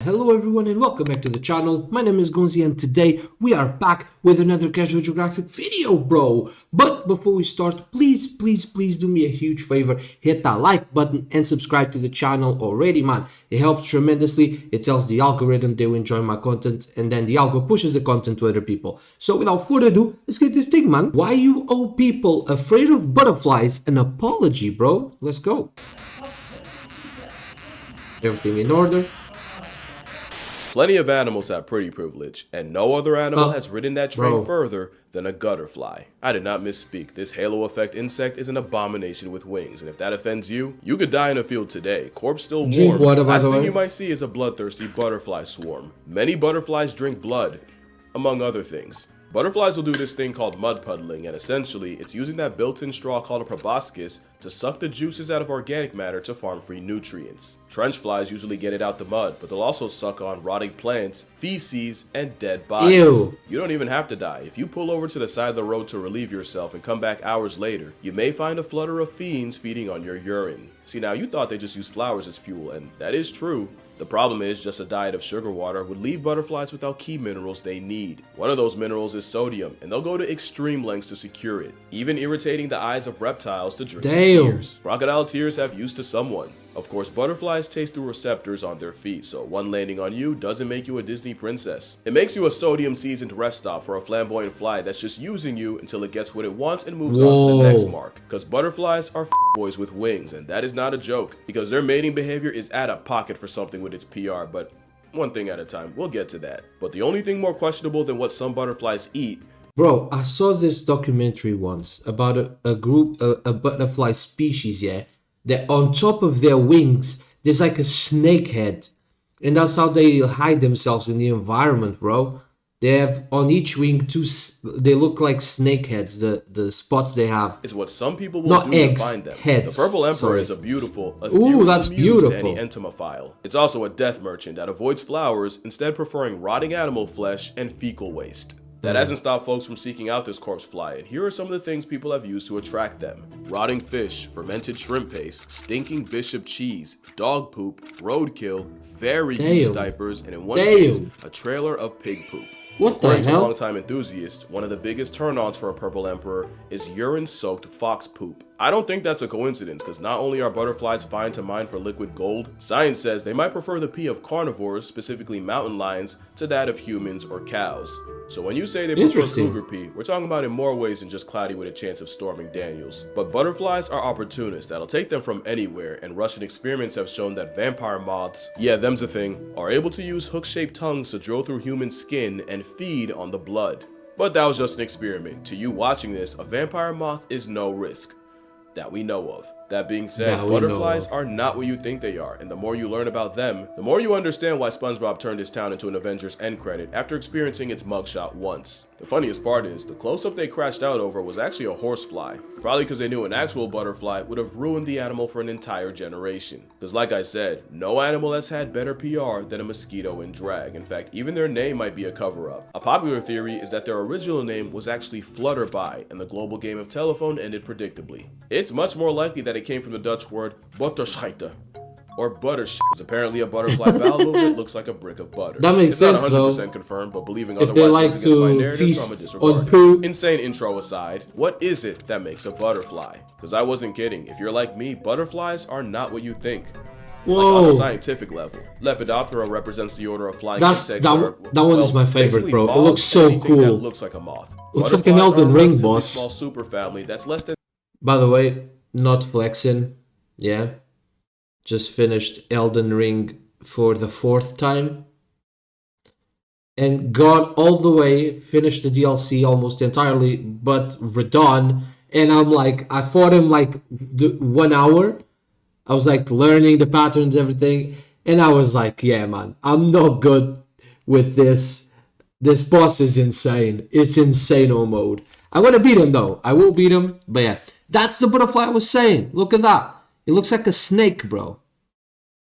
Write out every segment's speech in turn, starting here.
Hello everyone and welcome back to the channel. My name is Gonzii and today we are back with another casual geographic video, bro. But before we start, please do me a huge favor. Hit that like button and subscribe to the channel already, man. It helps tremendously. It tells the algorithm they will enjoy my content and then the algo pushes the content to other people. So without further ado, let's get this thing, man. Why you owe people afraid of butterflies an apology, bro? Let's go. Everything in order. Plenty of animals have pretty privilege, and no other animal has ridden that train further than a gutterfly. I did not misspeak. This halo effect insect is an abomination with wings, and if that offends you, you could die in a field today. Corpse still warm. Last thing you might see is a bloodthirsty butterfly swarm. Many butterflies drink blood, among other things. Butterflies will do this thing called mud puddling, and essentially, it's using that built-in straw called a proboscis to suck the juices out of organic matter to farm free nutrients. Trench flies usually get it out the mud, but they'll also suck on rotting plants, feces, and dead bodies. Ew. You don't even have to die. If you pull over to the side of the road to relieve yourself and come back hours later, you may find a flutter of fiends feeding on your urine. See, now you thought they just use flowers as fuel, and that is true. The problem is just a diet of sugar water would leave butterflies without key minerals they need. One of those minerals is sodium, and they'll go to extreme lengths to secure it, even irritating the eyes of reptiles to drink tears. Crocodile tears have use to someone. Of course, butterflies taste through receptors on their feet, so one landing on you doesn't make you a Disney princess. It makes you a sodium-seasoned rest stop for a flamboyant fly that's just using you until it gets what it wants and moves on to the next mark. Because butterflies are boys with wings, and that is not a joke, because their mating behavior is out of pocket for something with its PR, but one thing at a time, we'll get to that. But the only thing more questionable than what some butterflies eat. Bro, I saw this documentary once about a butterfly species, yeah, that on top of their wings, there's like a snake head. And that's how they hide themselves in the environment, bro. They have on each wing they look like snake heads, the spots they have. It's what some people will do to find them. Heads. The purple emperor is a beautiful, ooh, that's beautiful. To any entomophile. It's also a death merchant that avoids flowers, instead preferring rotting animal flesh and fecal waste. That hasn't stopped folks from seeking out this corpse fly, and here are some of the things people have used to attract them. Rotting fish, fermented shrimp paste, stinking bishop cheese, dog poop, roadkill, fairy goose diapers, and in one case, a trailer of pig poop. According to longtime enthusiasts, one of the biggest turn-ons for a purple emperor is urine-soaked fox poop. I don't think that's a coincidence, because not only are butterflies fine to mine for liquid gold, science says they might prefer the pee of carnivores, specifically mountain lions, to that of humans or cows. So when you say they prefer cougar pee, we're talking about in more ways than just cloudy with a chance of storming Daniels. But butterflies are opportunists that'll take them from anywhere, and Russian experiments have shown that vampire moths, yeah, them's a thing, are able to use hook-shaped tongues to drill through human skin and feed on the blood. But that was just an experiment. To you watching this, a vampire moth is no risk that we know of. That being said, butterflies are not what you think they are, and the more you learn about them, the more you understand why SpongeBob turned his town into an Avengers end credit after experiencing its mugshot once. The funniest part is, the close-up they crashed out over was actually a horsefly, probably because they knew an actual butterfly would have ruined the animal for an entire generation. Because like I said, no animal has had better PR than a mosquito in drag. In fact, even their name might be a cover-up. A popular theory is that their original name was actually Flutterby, and the global game of telephone ended predictably. It's much more likely that it came from the Dutch word butterscheiter, or butter because apparently a butterfly bowel movement looks like a brick of butter. That makes sense, though. It's not 100% confirmed, but believing otherwise goes against my narrative, so I'm a disregard. Insane intro aside, what is it that makes a butterfly? Because I wasn't kidding. If you're like me, butterflies are not what you think. Like on a scientific level, Lepidoptera represents the order of flying insects. That one is my favorite, bro. It looks so cool. That looks like a moth. Looks like an Elden Ring boss. Small superfamily that's less than. By the way, not flexing, yeah. Just finished Elden Ring for the 4th time. And got all the way, finished the DLC almost entirely, but Radon. And I'm like, I fought him like 1 hour. I was like learning the patterns, everything. And I was like, yeah, man, I'm not good with this. This boss is insane. It's insano mode. I'm gonna beat him though. I will beat him, but yeah. That's the butterfly I was saying. Look at that. It looks like a snake, bro.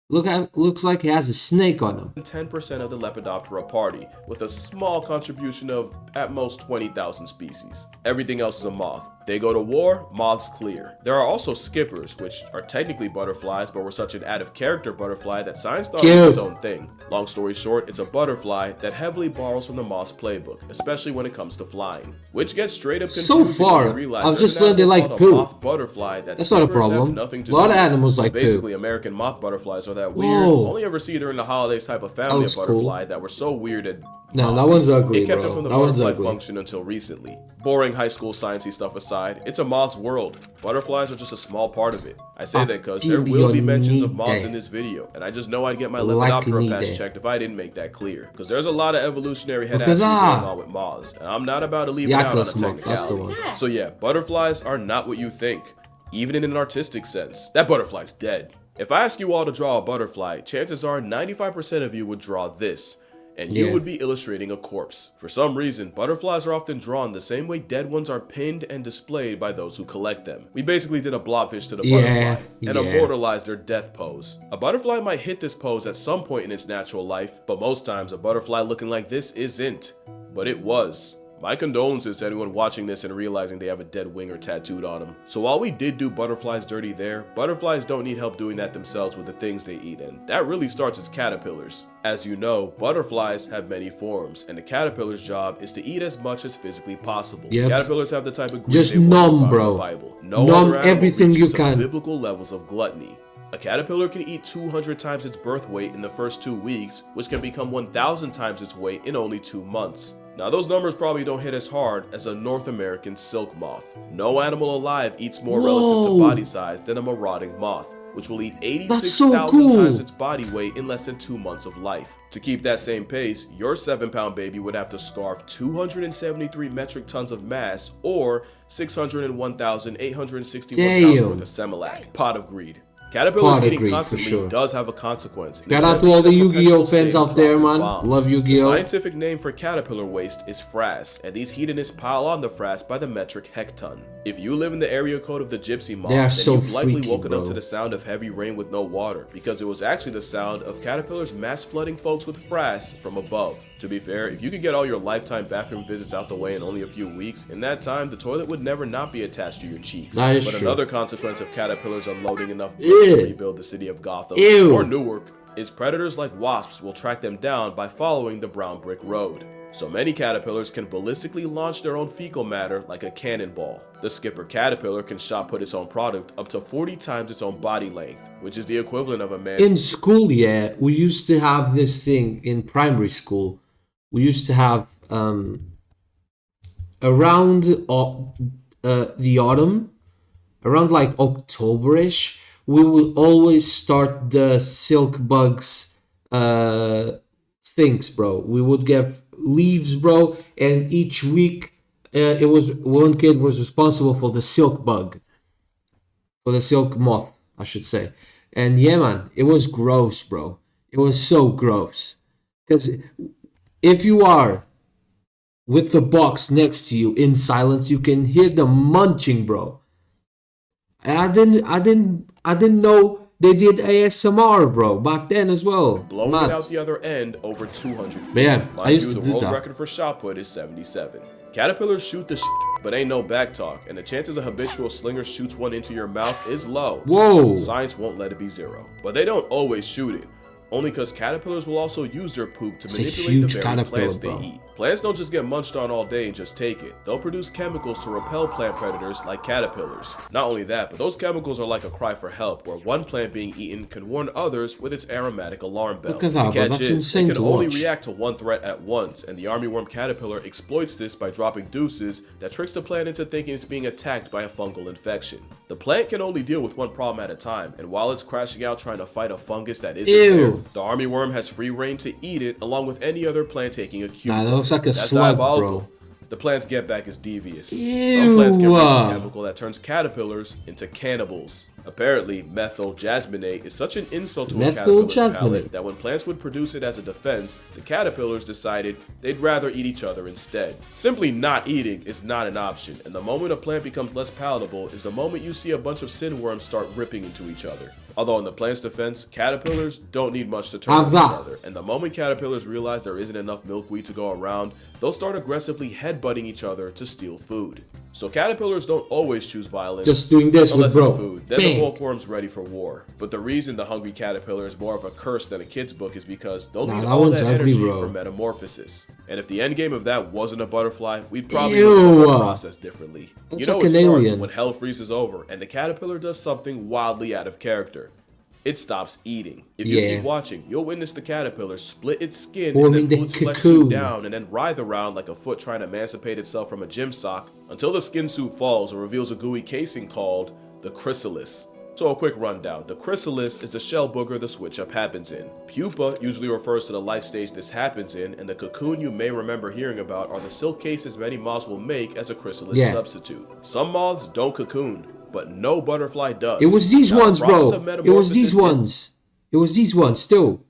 Looks like he has a snake on him. 10% of the Lepidoptera party, with a small contribution of, at most, 20,000 species. Everything else is a moth. They go to war, moths clear. There are also skippers, which are technically butterflies, but were such an out-of-character butterfly that science thought it was its own thing. Long story short, it's a butterfly that heavily borrows from the moth's playbook, especially when it comes to flying. Which gets straight up confusing So far, when you realize I've there's just an learned they animal like called poo. a moth butterfly that That's not a skippers have problem. nothing to A lot do of with. animals like Basically, poo. American moth butterflies are that weird. Whoa. Only ever see during the holidays type of family looks of butterfly that were so weird and No, that mothy, one's ugly, it kept bro. it from the That one's butterfly ugly. function until recently. Boring high school sciencey stuff aside, it's a moth's world. Butterflies are just a small part of it. I say that because there will be mentions of moths in this video, and I just know I'd get my Lepidoptera patch checked if I didn't make that clear. Because there's a lot of evolutionary head-assery going on with moths, and I'm not about to leave it out on a technicality. So yeah, butterflies are not what you think, even in an artistic sense. That butterfly's dead. If I ask you all to draw a butterfly, chances are 95% of you would draw this, and you would be illustrating a corpse. For some reason, butterflies are often drawn the same way dead ones are pinned and displayed by those who collect them. We basically did a blobfish to the butterfly and immortalized their death pose. A butterfly might hit this pose at some point in its natural life, but most times a butterfly looking like this isn't. But it was. My condolences to anyone watching this and realizing they have a dead winger tattooed on them. So while we did do butterflies dirty there, butterflies don't need help doing that themselves with the things they eat, and that really starts as caterpillars. As you know, butterflies have many forms, and the caterpillar's job is to eat as much as physically possible. Caterpillars have the type of greed just they numb, bro. bro. In the Bible. No numb everything you such can. biblical levels of gluttony. A caterpillar can eat 200 times its birth weight in the first 2 weeks, which can become 1,000 times its weight in only 2 months. Now those numbers probably don't hit as hard as a North American silk moth. No animal alive eats more relative to body size than a marauding moth, which will eat 86,000 times its body weight in less than 2 months of life. To keep that same pace, your 7-pound baby would have to scarf 273 metric tons of mass or 601,861 pounds worth of Similac. Pot of greed. Caterpillars eating constantly does have a consequence. Shout out to all the Yu-Gi-Oh fans out there, man. Love Yu-Gi-Oh. The scientific name for caterpillar waste is frass, and these hedonists pile on the frass by the metric hecton. If you live in the area code of the gypsy moth, then you've likely woken up to the sound of heavy rain with no water, because it was actually the sound of caterpillars mass flooding folks with frass from above. To be fair, if you could get all your lifetime bathroom visits out the way in only a few weeks, in that time the toilet would never not be attached to your cheeks. But another consequence of caterpillars unloading enough bricks to rebuild the city of Gotham or Newark is predators like wasps will track them down by following the brown brick road. So many caterpillars can ballistically launch their own fecal matter like a cannonball. The skipper caterpillar can shot put its own product up to 40 times its own body length, which is the equivalent of a man. In school, we used to have this thing in primary school. We used to have around the autumn, around like October-ish, we will always start the silk bugs things, bro. We would get leaves, bro, and each week it was one kid was responsible for the silk bug, for the silk moth, I should say. And yeah, man, it was gross, bro. It was so gross. Because if you are with the box next to you in silence, you can hear them munching, bro. And I didn't know they did ASMR, bro, back then as well. Blowing it out the other end over 200 feet. Yeah, I used to do that. The world record for shot put is 77. Caterpillars shoot the but ain't no back talk, and the chances a habitual slinger shoots one into your mouth is low. Whoa. Science won't let it be zero. But they don't always shoot it. Only because caterpillars will also use their poop to manipulate the very plants they eat. Plants don't just get munched on all day and just take it. They'll produce chemicals to repel plant predators like caterpillars. Not only that, but those chemicals are like a cry for help, where one plant being eaten can warn others with its aromatic alarm bell. Look at that, bro. That's insane it can to only watch. react to one threat at once, and the armyworm caterpillar exploits this by dropping deuces that tricks the plant into thinking it's being attacked by a fungal infection. The plant can only deal with one problem at a time, and while it's crashing out trying to fight a fungus that isn't there, the armyworm has free reign to eat it along with any other plant taking a cue. Nah, that looks like a slug, bro. The plant's get back is devious. Ew. Some plants can release a chemical that turns caterpillars into cannibals. Apparently, methyl jasmonate is such an insult to a caterpillar's palate that when plants would produce it as a defense, the caterpillars decided they'd rather eat each other instead. Simply not eating is not an option, and the moment a plant becomes less palatable is the moment you see a bunch of sandworms start ripping into each other. Although in the plant's defense, caterpillars don't need much to turn on each other, and the moment caterpillars realize there isn't enough milkweed to go around, they'll start aggressively headbutting each other to steal food. So caterpillars don't always choose violence. Just doing this with unless bro. it's food. Then Bang. the bookworm's ready for war. But the reason the hungry caterpillar is more of a curse than a kid's book is because they'll Nah, need that all one's that ugly, energy bro. for metamorphosis. And if the end game of that wasn't a butterfly, we'd probably Ew. look at the process differently. Looks You know like it an starts alien. when hell freezes over and the caterpillar does something wildly out of character. It stops eating. If you Yeah. keep watching, you'll witness the caterpillar split its skin Forming and the then pull its flesh cocoon. suit down and then writhe around like a foot trying to emancipate itself from a gym sock until the skin suit falls and reveals a gooey casing called the chrysalis. So a quick rundown. The chrysalis is the shell booger the switch up happens in. Pupa usually refers to the life stage this happens in, and the cocoon you may remember hearing about are the silk cases many moths will make as a chrysalis Yeah. substitute. Some moths don't cocoon, but no butterfly does. It was these Now, the ones, process bro. of It was these metamorphosis is ones. It was these ones still.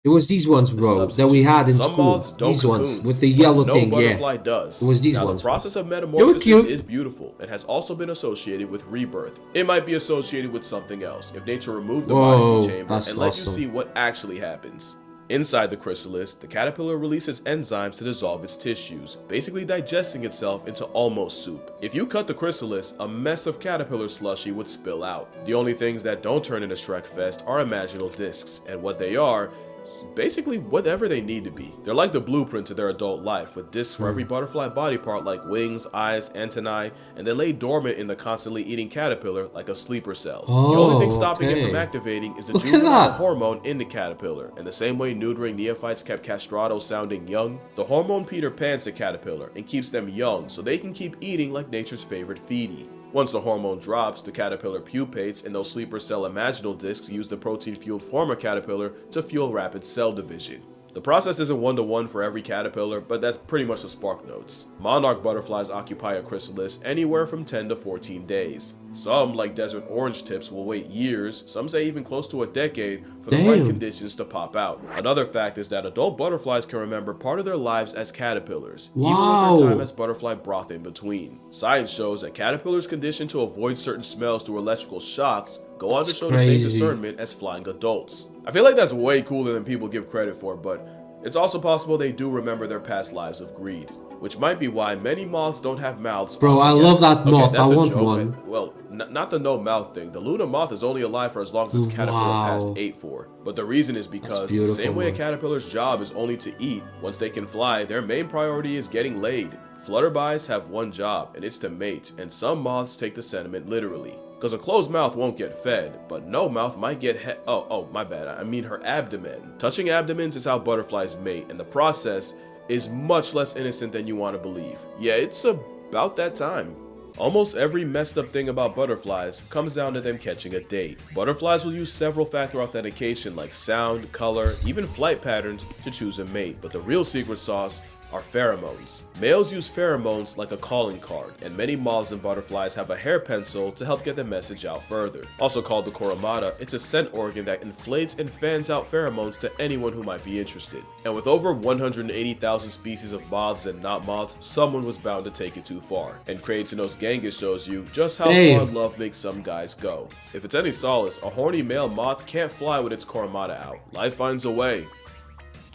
It was these ones, bro, that we had in Some school. moths don't These ones cocoon, with the but yellow no thing, butterfly yeah. does. It was these now, ones, the process of They were metamorphosis cute. is beautiful and has also been associated with rebirth. It might be associated with something else if nature removed the Whoa, modesty chamber that's and let awesome. you see what actually happens. Inside the chrysalis, the caterpillar releases enzymes to dissolve its tissues, basically digesting itself into almost soup. If you cut the chrysalis, a mess of caterpillar slushy would spill out. The only things that don't turn into Shrekfest are imaginal discs, and what they are is basically whatever they need to be. They're like the blueprint to their adult life, with discs for every butterfly body part like wings, eyes, antennae, and they lay dormant in the constantly eating caterpillar like a sleeper cell. The only thing stopping it okay. from activating is the Look at juvenile that. hormone in the caterpillar, and the same way neutering neophytes kept castratos sounding young, the hormone Peter Pans the caterpillar and keeps them young so they can keep eating like nature's favorite feedie. Once the hormone drops, the caterpillar pupates, and those sleeper cell imaginal discs use the protein-fueled former caterpillar to fuel rapid cell division. The process isn't one-to-one for every caterpillar, but that's pretty much the spark notes. Monarch butterflies occupy a chrysalis anywhere from 10 to 14 days. Some, like desert orange tips, will wait years, some say even close to a decade, for the right Damn. conditions to pop out. Another fact is that adult butterflies can remember part of their lives as caterpillars, even Wow. with their time as butterfly broth in between. Science shows that caterpillars conditioned to avoid certain smells through electrical shocks go on to That's show the same crazy. discernment as flying adults. I feel like that's way cooler than people give credit for, but it's also possible they do remember their past lives of greed, which might be why many moths don't have mouths. Bro, I altogether. love that moth. that's I a want joke, one. man. Well, not the no mouth thing. The Luna moth is only alive for as long as its caterpillar Wow. passed 8 for. But the reason is because the beautiful, same way a man. caterpillar's job is only to eat, once they can fly, their main priority is getting laid. Flutterbys have one job, and it's to mate, and some moths take the sentiment literally. Because a closed mouth won't get fed, but no mouth might get oh, my bad, I mean her abdomen. Touching abdomens is how butterflies mate, and the process is much less innocent than you want to believe. Yeah, it's about that time. Almost every messed up thing about butterflies comes down to them catching a date. Butterflies will use several factor authentication like sound, color, even flight patterns to choose a mate, but the real secret sauce are pheromones. Males use pheromones like a calling card, and many moths and butterflies have a hair pencil to help get the message out further. Also called the coromata, it's a scent organ that inflates and fans out pheromones to anyone who might be interested. And with over 180,000 species of moths and not moths, someone was bound to take it too far. And Creatinos Genghis shows you just how Damn. far love makes some guys go. If it's any solace, a horny male moth can't fly with its coromata out. Life finds a way.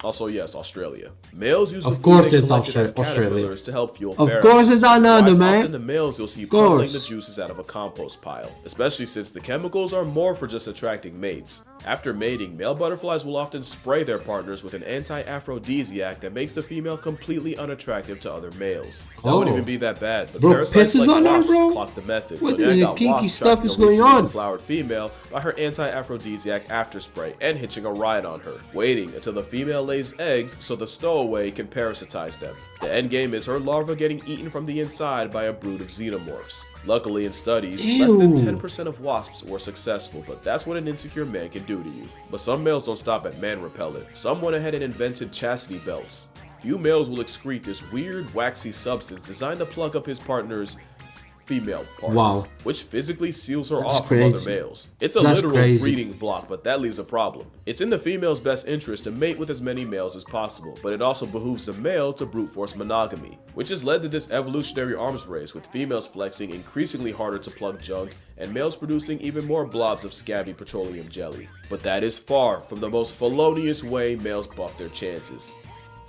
Also, yes, Australia. Males use the Of food course they it's collected as Australia. caterpillars to help fuel Of pheromones. course it's Why another, it's man. often the males you'll see course. puddling the juices out of a compost pile, especially since the chemicals are more for just attracting mates. After mating, male butterflies will often spray their partners with an anti-aphrodisiac that makes the female completely unattractive to other males. That wouldn't Oh. even be that bad, but Bro, parasites pisses like on her, wasps bro? clock the method. What So now I the got kinky wasps stuff tracking is a going recently on? deflowered female by her anti-aphrodisiac after spray and hitching a ride on her, waiting until the female lays eggs so the stowaway can parasitize them. The endgame is her larva getting eaten from the inside by a brood of xenomorphs. Luckily in studies, less than Ew. 10% of wasps were successful, but that's what an insecure man can do to you. But some males don't stop at man repellent. Some went ahead and invented chastity belts. Few males will excrete this weird waxy substance designed to plug up his partner's female parts, Wow. which physically seals her That's off from other crazy. males. It's a That's literal crazy. breeding block, but that leaves a problem. It's in the female's best interest to mate with as many males as possible, but it also behooves the male to brute force monogamy, which has led to this evolutionary arms race with females flexing increasingly harder to plug junk and males producing even more blobs of scabby petroleum jelly. But that is far from the most felonious way males buff their chances.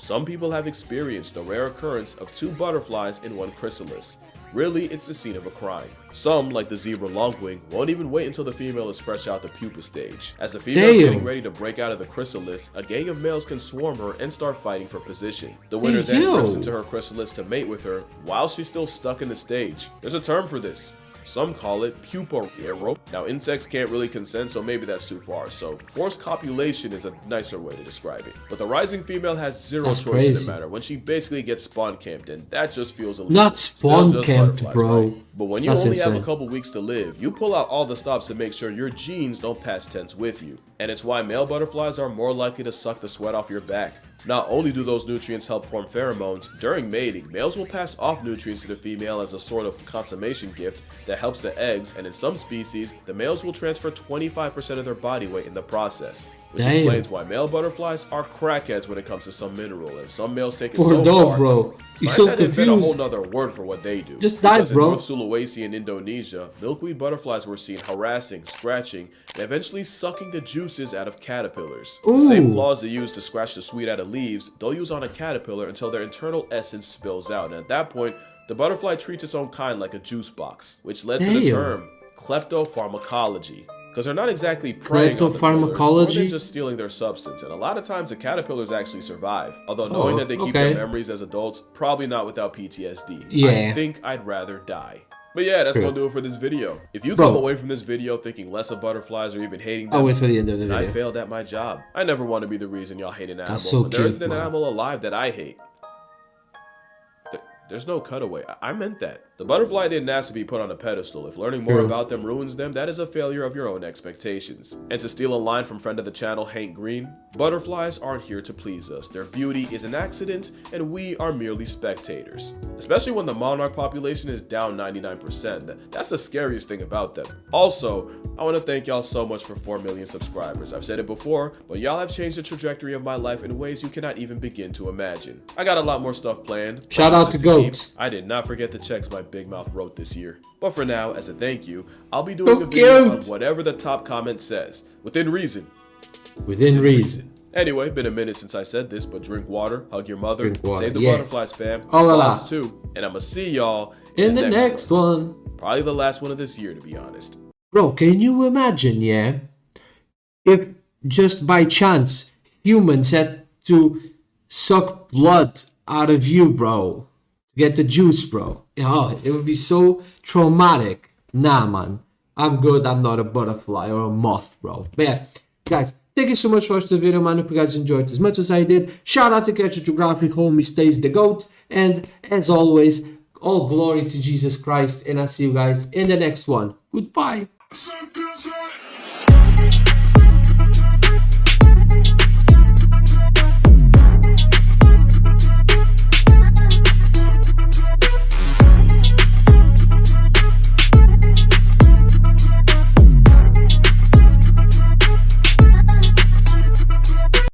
Some people have experienced the rare occurrence of 2 butterflies in one chrysalis. Really, it's the scene of a crime. Some, like the zebra longwing, won't even wait until the female is fresh out the pupa stage. As the female is getting ready to break out of the chrysalis, a gang of males can swarm her and start fighting for position. The winner then rips into her chrysalis to mate with her while she's still stuck in the stage. There's a term for this. Some call it pupa erro. Now, insects can't really consent, so maybe that's too far. So, forced copulation is a nicer way to describe it. But the rising female has zero choice in the matter when she basically gets spawn camped, and that just feels illegal. Not spawn camped, bro. Right? But when you only have a couple weeks to live, you pull out all the stops to make sure your genes don't pass tense with you. And it's why male butterflies are more likely to suck the sweat off your back. Not only do those nutrients help form pheromones, during mating, males will pass off nutrients to the female as a sort of consummation gift that helps the eggs, and in some species, the males will transfer 25% of their body weight in the process. Which explains why male butterflies are crackheads when it comes to some mineral, and some males take it so far. Bro. Science had to invent a whole nother word for what they do. Just dive, bro. In North Sulawesi in Indonesia, milkweed butterflies were seen harassing, scratching, and eventually sucking the juices out of caterpillars. The same claws they use to scratch the sweet out of leaves, they'll use on a caterpillar until their internal essence spills out, and at that point, the butterfly treats its own kind like a juice box, which led to the term kleptopharmacology. Because they're not exactly preying on the pillars, more than just stealing their substance. And a lot of times the caterpillars actually survive. Although knowing that they keep their memories as adults, probably not without PTSD. I think I'd rather die. But yeah, that's gonna do it for this video. If you come away from this video thinking less of butterflies or even hating them, I'll wait for the end of the video. I failed at my job. I never want to be the reason y'all hate an animal. But there isn't an animal alive that I hate. There's no cutaway. I meant that. The butterfly didn't ask to be put on a pedestal. If learning more about them ruins them, that is a failure of your own expectations. And to steal a line from friend of the channel, Hank Green, butterflies aren't here to please us. Their beauty is an accident, and we are merely spectators. Especially when the monarch population is down 99%. That's the scariest thing about them. Also, I want to thank y'all so much for 4 million subscribers. I've said it before, but y'all have changed the trajectory of my life in ways you cannot even begin to imagine. I got a lot more stuff planned. Shout out to Goats. I did not forget the checks my big mouth wrote this year. But for now, as a thank you, I'll be doing a video on whatever the top comment says. Within reason. Within reason. Anyway, been a minute since I said this, but drink water, hug your mother, save the butterflies, fam. Lots too. And I'ma see y'all in the next one. Probably the last one of this year, to be honest. Bro, can you imagine, if just by chance humans had to suck blood out of you, bro, to get the juice, bro? Oh, it would be so traumatic. Nah, man. I'm good. I'm not a butterfly or a moth, bro. But yeah, guys, thank you so much for watching the video, man. Hope you guys enjoyed as much as I did. Shout out to Geographic, homie stays the GOAT. And as always, all glory to Jesus Christ. And I'll see you guys in the next one. Goodbye.